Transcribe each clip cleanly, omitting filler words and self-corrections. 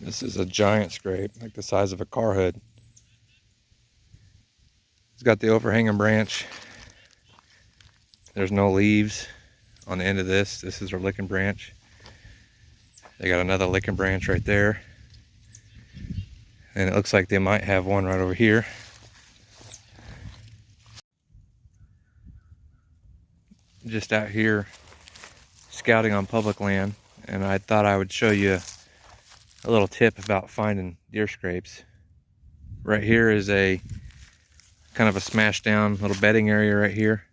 This is a giant scrape, like the size of a car hood. It's got the overhanging branch. There's no leaves on the end of this. This is their licking branch. They got another licking branch right there. And it looks like they might have one right over here. Just out here scouting on public land, and I thought I would show you a little tip about finding deer scrapes. Right here is a kind of a smashed down little bedding area right here.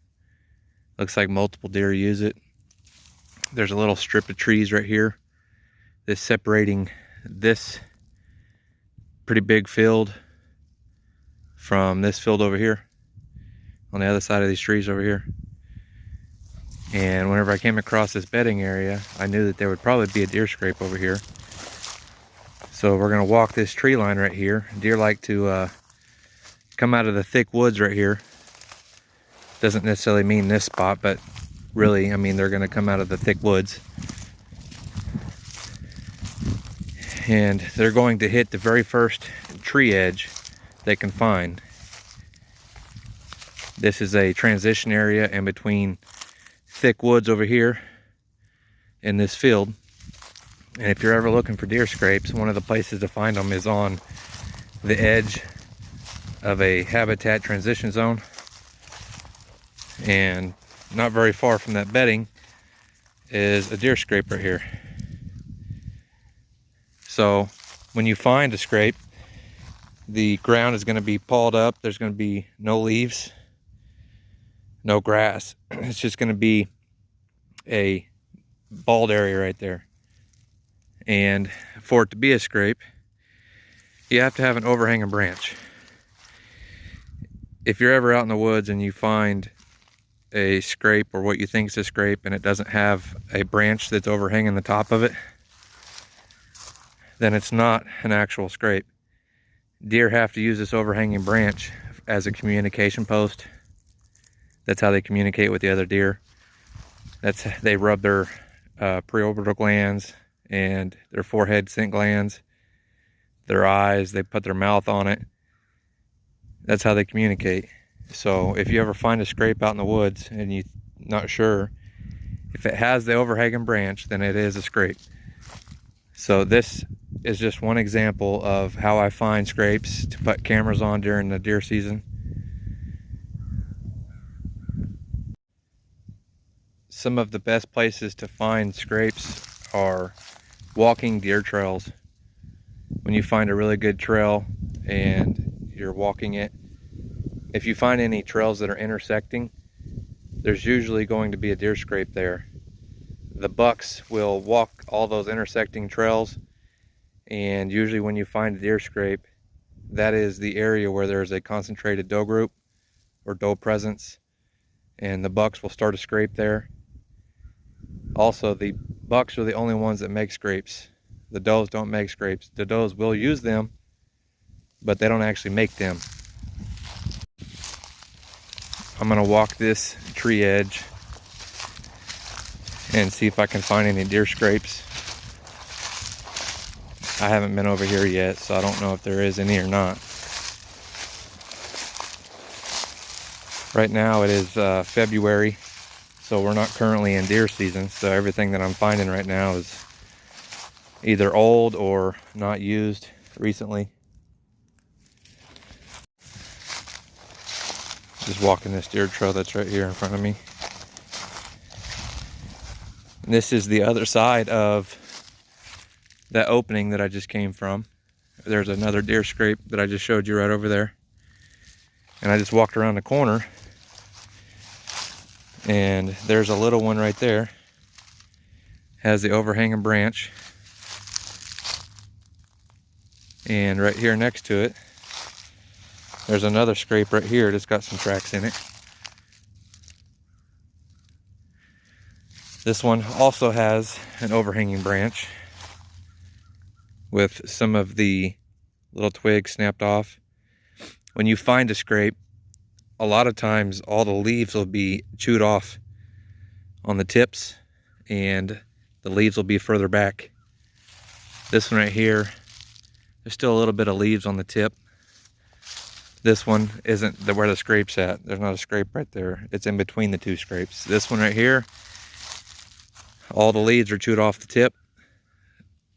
Looks like multiple deer use it. There's a little strip of trees right here that's separating this pretty big field from this field over here on the other side of these trees over here. And whenever I came across this bedding area, I knew that there would probably be a deer scrape over here. So we're gonna walk this tree line right here. Deer like to come out of the thick woods right here. Doesn't necessarily mean this spot, but really, I mean, they're gonna come out of the thick woods. And they're going to hit the very first tree edge they can find. This is a transition area in between thick woods over here in this field. And if you're ever looking for deer scrapes, one of the places to find them is on the edge of a habitat transition zone. And not very far from that bedding is a deer scrape right here. So when you find a scrape, the ground is going to be pawed up. There's going to be no leaves, no grass. It's just going to be a bald area right there. And for it to be a scrape, you have to have an overhanging branch. If you're ever out in the woods and you find a scrape or what you think is a scrape and it doesn't have a branch that's overhanging the top of it, then it's not an actual scrape. Deer have to use this overhanging branch as a communication post. That's how they communicate with the other deer. They rub their preorbital glands and their forehead scent glands, their eyes, they put their mouth on it. That's how they communicate. So if you ever find a scrape out in the woods and you're not sure, if it has the overhanging branch, then it is a scrape. So this is just one example of how I find scrapes to put cameras on during the deer season. Some of the best places to find scrapes are walking deer trails. When you find a really good trail and you're walking it, if you find any trails that are intersecting, there's usually going to be a deer scrape there. The bucks will walk all those intersecting trails, and usually when you find a deer scrape, that is the area where there's a concentrated doe group or doe presence, and the bucks will start a scrape there. Also, the bucks are the only ones that make scrapes. The does don't make scrapes. The does will use them, but they don't actually make them. I'm gonna walk this tree edge and see if I can find any deer scrapes. I haven't been over here yet, so I don't know if there is any or not. Right now it is February, so we're not currently in deer season, so everything that I'm finding right now is either old or not used recently. Just walking this deer trail that's right here in front of me. And this is the other side of that opening that I just came from. There's another deer scrape that I just showed you right over there. And I just walked around the corner, and there's a little one right there. Has the overhanging branch. And right here next to it, there's another scrape right here that's got some tracks in it. This one also has an overhanging branch with some of the little twigs snapped off. When you find a scrape, a lot of times all the leaves will be chewed off on the tips, and the leaves will be further back. This one right here There's still a little bit of leaves on the tip. This one isn't where the scrape's at. There's not a scrape right there. It's in between the two scrapes. This one right here, all the leaves are chewed off the tip,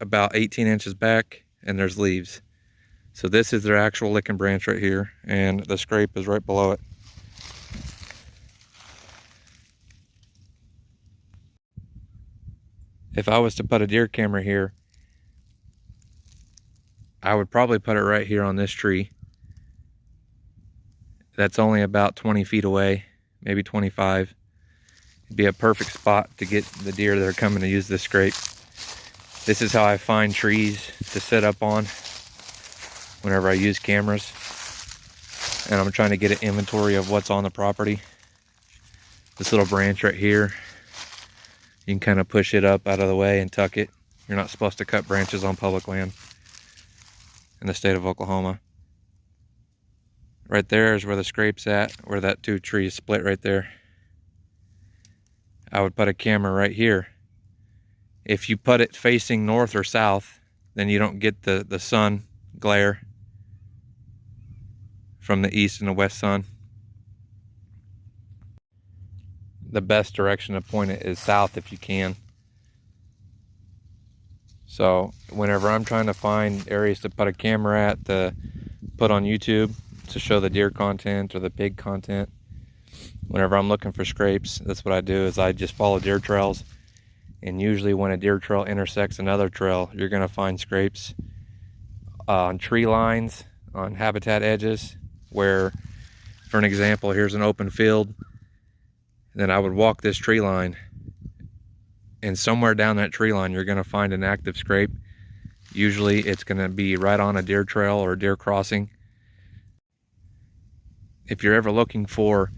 about 18 inches back, and there's leaves. So this is their actual licking branch right here, and the scrape is right below it. If I was to put a deer camera here, I would probably put it right here on this tree. That's only about 20 feet away, maybe 25. It'd be a perfect spot to get the deer that are coming to use this scrape. This is how I find trees to set up on whenever I use cameras. And I'm trying to get an inventory of what's on the property. This little branch right here, you can kind of push it up out of the way and tuck it. You're not supposed to cut branches on public land in the state of Oklahoma. Right there is where the scrape's at, where that two trees split right there. I would put a camera right here. If you put it facing north or south, then you don't get the sun glare from the east and the west sun. The best direction to point it is south if you can. So whenever I'm trying to find areas to put a camera at to put on YouTube to show the deer content or the pig content, whenever I'm looking for scrapes, that's what I do, is I just follow deer trails. And usually when a deer trail intersects another trail, you're going to find scrapes on tree lines, on habitat edges, where, for an example, here's an open field. Then I would walk this tree line, and somewhere down that tree line you're going to find an active scrape. Usually it's going to be right on a deer trail or a deer crossing. If you're ever looking for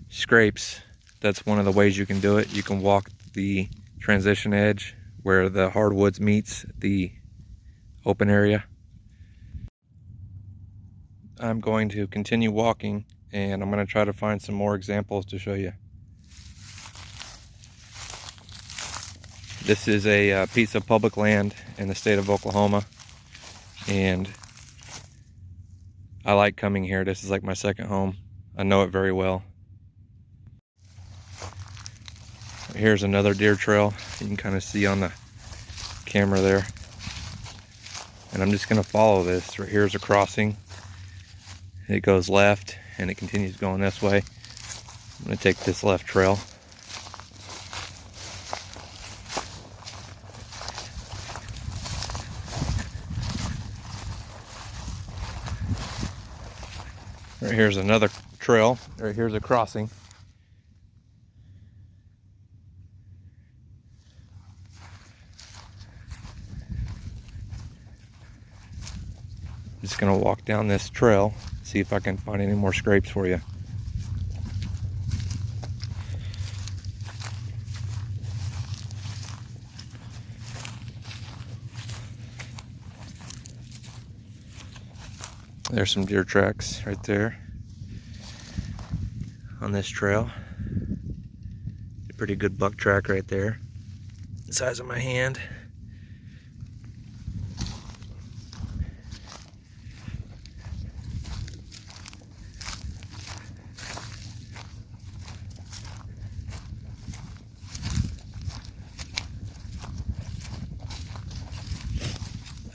scrapes, that's one of the ways you can do it. You can walk the transition edge where the hardwoods meets the open area. I'm going to continue walking, and I'm going to try to find some more examples to show you. This is a piece of public land in the state of Oklahoma, and I like coming here. This is like my second home. I know it very well. Here's another deer trail. You can kind of see on the camera there. And I'm just going to follow this. Right here's a crossing. It goes left and it continues going this way. I'm going to take this left trail. Right here's another trail. Right here's a crossing. I'm just gonna walk down this trail, see if I can find any more scrapes for you. There's some deer tracks right there on this trail. A pretty good buck track right there, the size of my hand.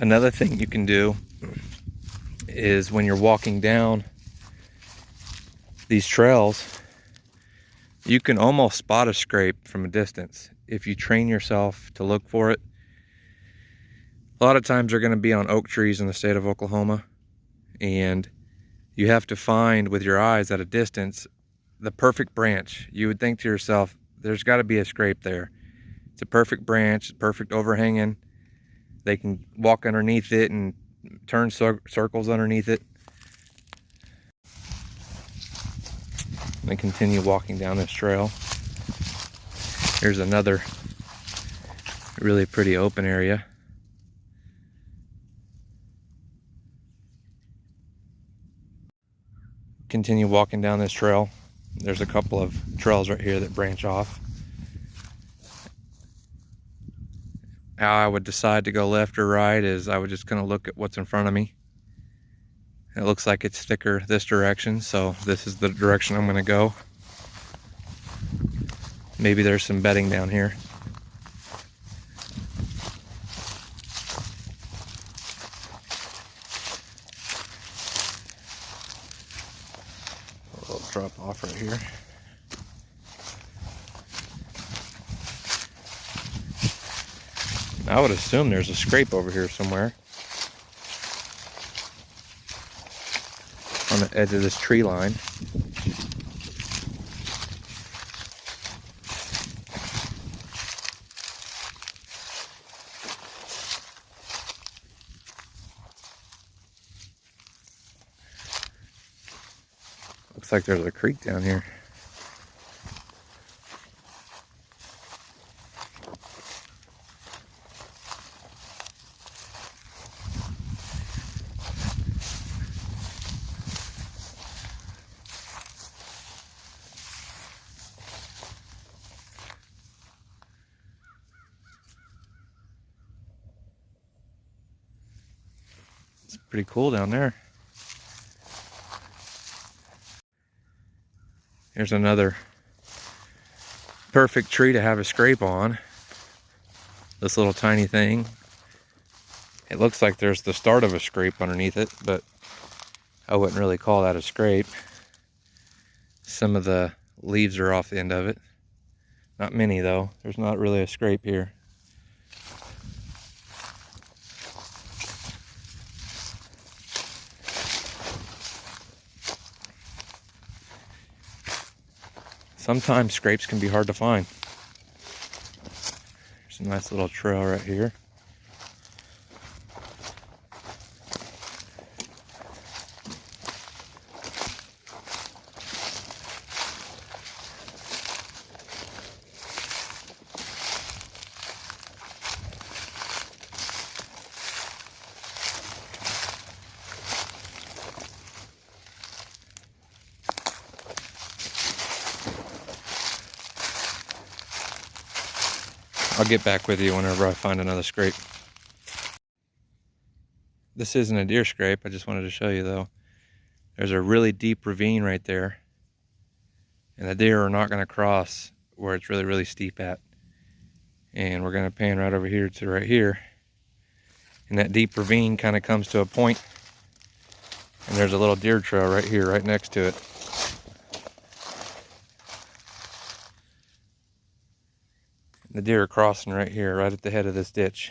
Another thing you can do is when you're walking down these trails, you can almost spot a scrape from a distance if you train yourself to look for it. A lot of times they're going to be on oak trees in the state of Oklahoma, and you have to find with your eyes at a distance the perfect branch. You would think to yourself, there's got to be a scrape there. It's a perfect branch, perfect overhanging. They can walk underneath it and turn circles underneath it. And continue walking down this trail. Here's another really pretty open area. Continue walking down this trail. There's a couple of trails right here that branch off. how I would decide to go left or right is I would just kind of look at what's in front of me. It looks like it's thicker this direction, so this is the direction I'm going to go. Maybe there's some bedding down here. A little drop off right here. I would assume there's a scrape over here somewhere on the edge of this tree line. Looks like there's a creek down here. It's pretty cool down there. Here's another perfect tree to have a scrape on. This little tiny thing. It looks like there's the start of a scrape underneath it, but I wouldn't really call that a scrape. Some of the leaves are off the end of it. Not many though. There's not really a scrape here. Sometimes scrapes can be hard to find. There's a nice little trail right here. I'll get back with you whenever I find another scrape. This isn't a deer scrape, I just wanted to show you though. There's a really deep ravine right there. And the deer are not going to cross where it's really, really steep at. And we're going to pan right over here to right here. And that deep ravine kind of comes to a point. And there's a little deer trail right here, right next to it. The deer are crossing right here, right at the head of this ditch.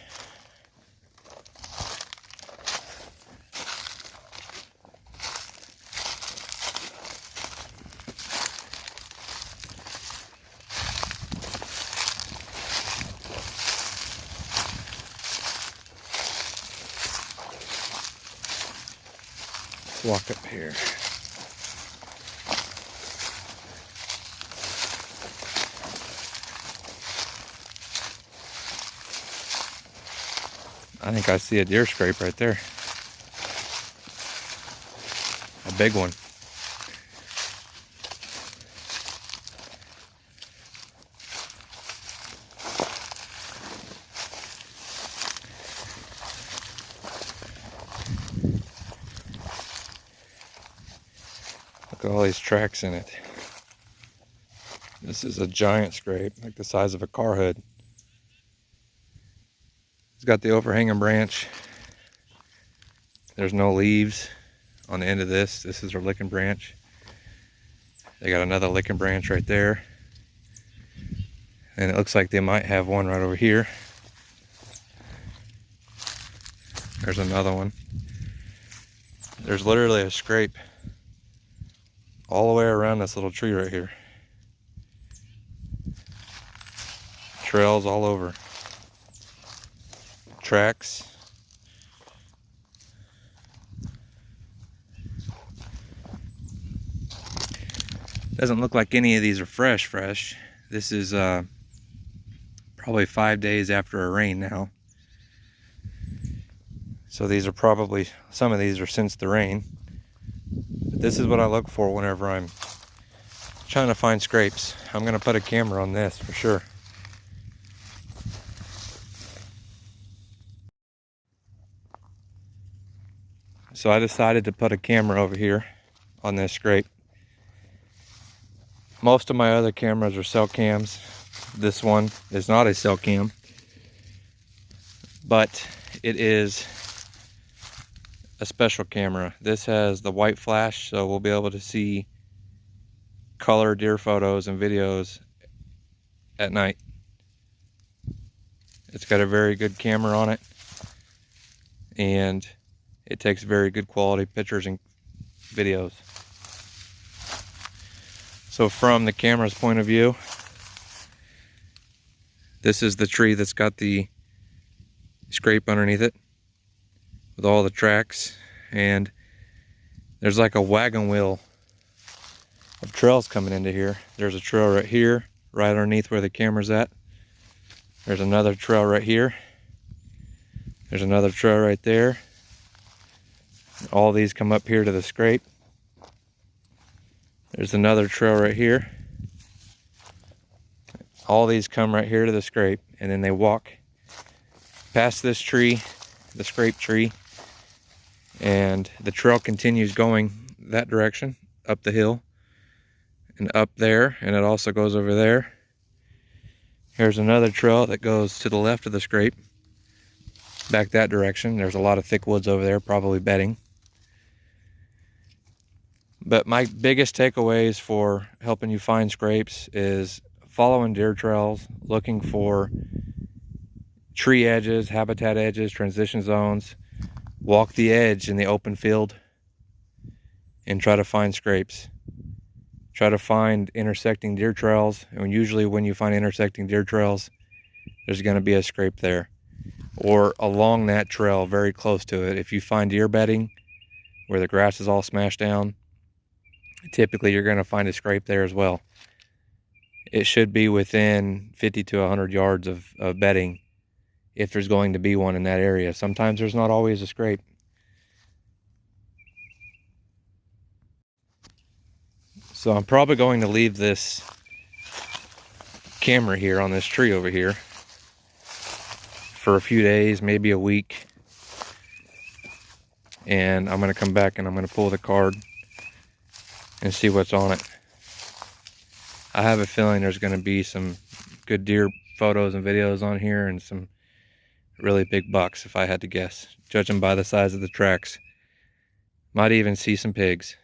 Let's walk up here. I think I see a deer scrape right there. A big one. Look at all these tracks in it. This is a giant scrape, like the size of a car hood. It's got the overhanging branch. There's no leaves on the end of this. This is their licking branch. They got another licking branch right there. And it looks like they might have one right over here. There's another one. There's literally a scrape all the way around this little tree right here. Trails all over. Tracks. Doesn't look like any of these are fresh. This is probably 5 days after a rain now. So these are probably, some of these are since the rain. But this is what I look for whenever I'm trying to find scrapes. I'm gonna put a camera on this for sure. So I decided to put a camera over here on this scrape. Most of my other cameras are cell cams. This one is not a cell cam, but it is a special camera. This has the white flash, so we'll be able to see color deer photos and videos at night. It's got a very good camera on it, and it takes very good quality pictures and videos. So from the camera's point of view, this is the tree that's got the scrape underneath it with all the tracks, and there's like a wagon wheel of trails coming into here. There's a trail right here, right underneath where the camera's at. There's another trail right here. There's another trail right there. All these come up here to the scrape. There's another trail right here. All these come right here to the scrape, and then they walk past this tree, the scrape tree, and the trail continues going that direction, up the hill, and up there, and it also goes over there. Here's another trail that goes to the left of the scrape, back that direction. There's a lot of thick woods over there, probably bedding. But my biggest takeaways for helping you find scrapes is following deer trails, looking for tree edges, habitat edges, transition zones. Walk the edge in the open field and try to find scrapes. Try to find intersecting deer trails, and usually when you find intersecting deer trails, there's going to be a scrape there, or along that trail very close to it. If you find deer bedding where the grass is all smashed down, typically you're going to find a scrape there as well. It should be within 50 to 100 yards of bedding if there's going to be one in that area. Sometimes there's not always a scrape. So I'm probably going to leave this camera here on this tree over here for a few days, maybe a week. And I'm going to come back and I'm going to pull the card and see what's on it. I have a feeling there's going to be some good deer photos and videos on here, and some really big bucks, if I had to guess, judging by the size of the tracks. Might even see some pigs.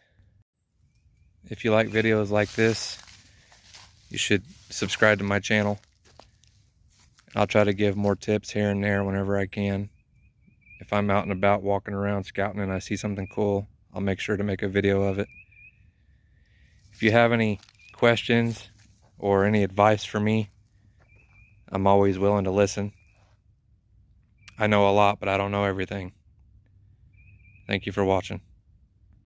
If you like videos like this, you should subscribe to my channel. I'll try to give more tips here and there whenever I can. If I'm out and about walking around scouting and I see something cool, I'll make sure to make a video of it. If you have any questions or any advice for me, I'm always willing to listen. I know a lot, but I don't know everything. Thank you for watching.